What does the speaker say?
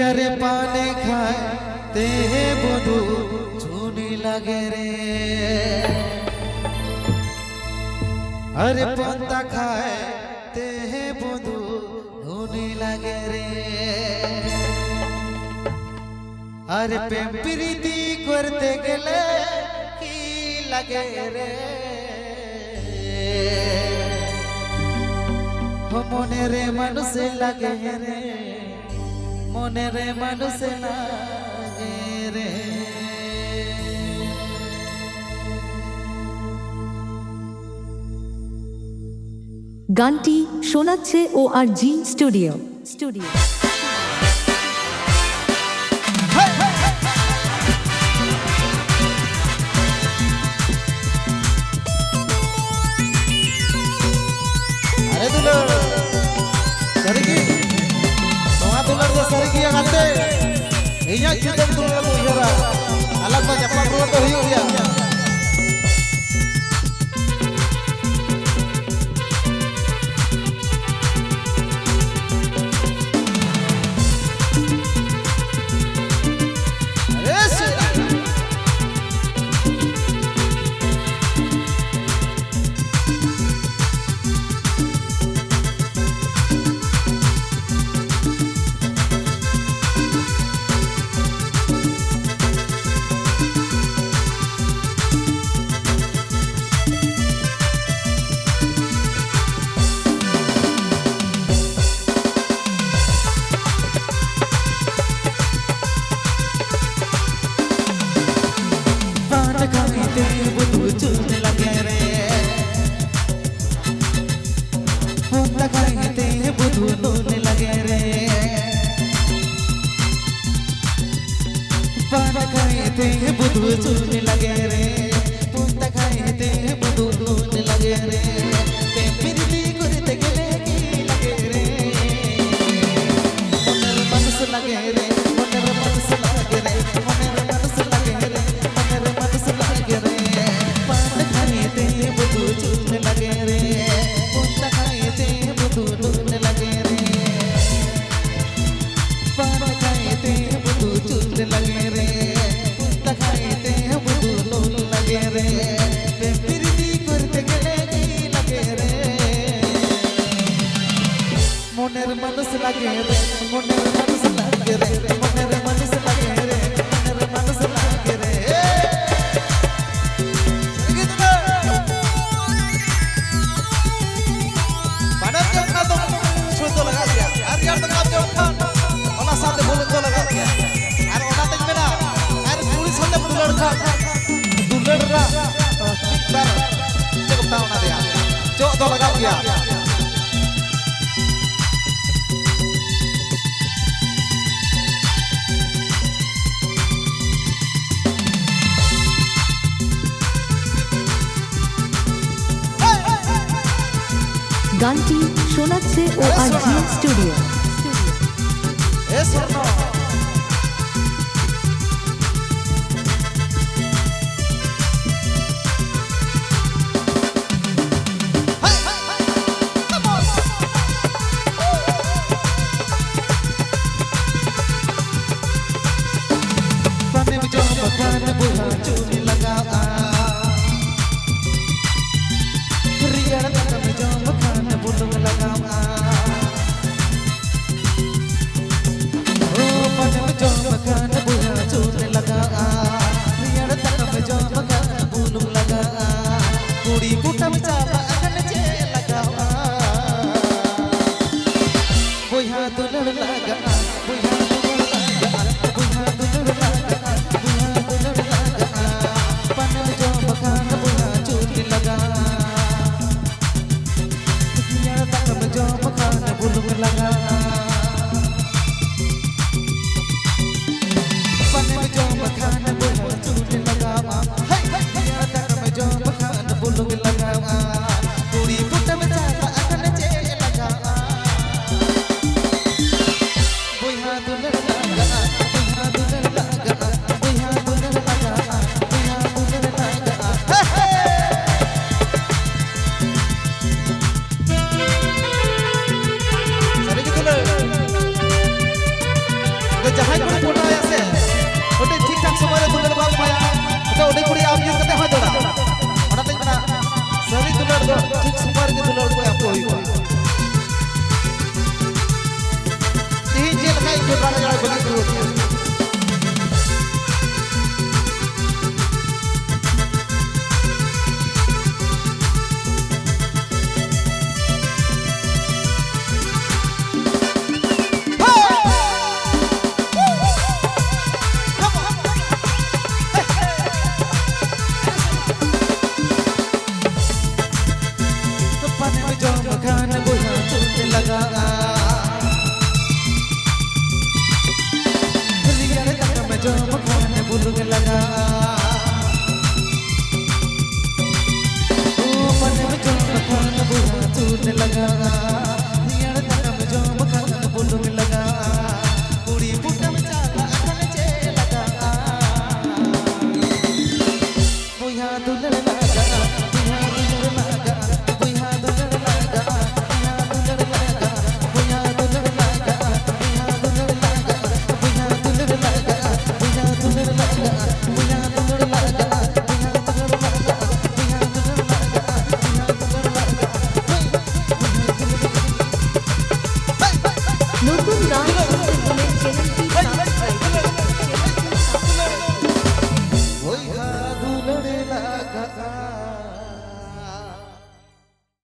अरे पाने खाए ते बधु झूनी लगे रे अरे पंता खाए ते बधु झूनी लगे रे अरे प्रीति करते गेले की लगे रे मने रे मानुष लगे रे मने रे मानुष लगे रे গানটি শোনাচ্ছে ORG স্টুডিও। अरे दुलर सरगी नोआ दुलर दे सरगी आते इया चुदम दुलर को उयरा अलग तो जपा रुआ तो हुई गया बुधु चूने लगे रे पुंता खाए ते बुधु नून लगे रे ते प्रीति करते गेले की लगे रे मनर मनस लगे रे मनर मनस लगे रे मनर मनस लगे रे मनर मनस लगे रे पान खाए ते बुधु चूने लगे रे पुंता खाए ते बुधु नून लगे रे पान खाए ते बुधु चूने लगे रे मोनेर मनस लगे रे मोनेर मनस लगे रे मोनेर मनस लगे रे मोनेर मनस लगे रे बाडर के खा तो छोड़ लगा दिया यार यार तो आप जो खान ओना साथे बोल तो लगा दिया यार ओना तक मेरा यार पूरी साथे दुलड़ खा दुलड़ रा बार जो बताओ ना दिया जो तो लगा दिया গানটি শোনাচ্ছে ORG স্টুডিও। तो जहां कोई पोटा আছে ওটা ঠিকঠাক সময়ে দুলার বাপ মায়া তো ওটা কুড়ি আপনি কতে হয় তোরা ওটা তাই না সরি দুলার দো ঠিক সময় के দুলার को आपको होई तीन जेल का एक टोटा जरा बलि दो নতুন গান শুনতে হলে চ্যানেলটি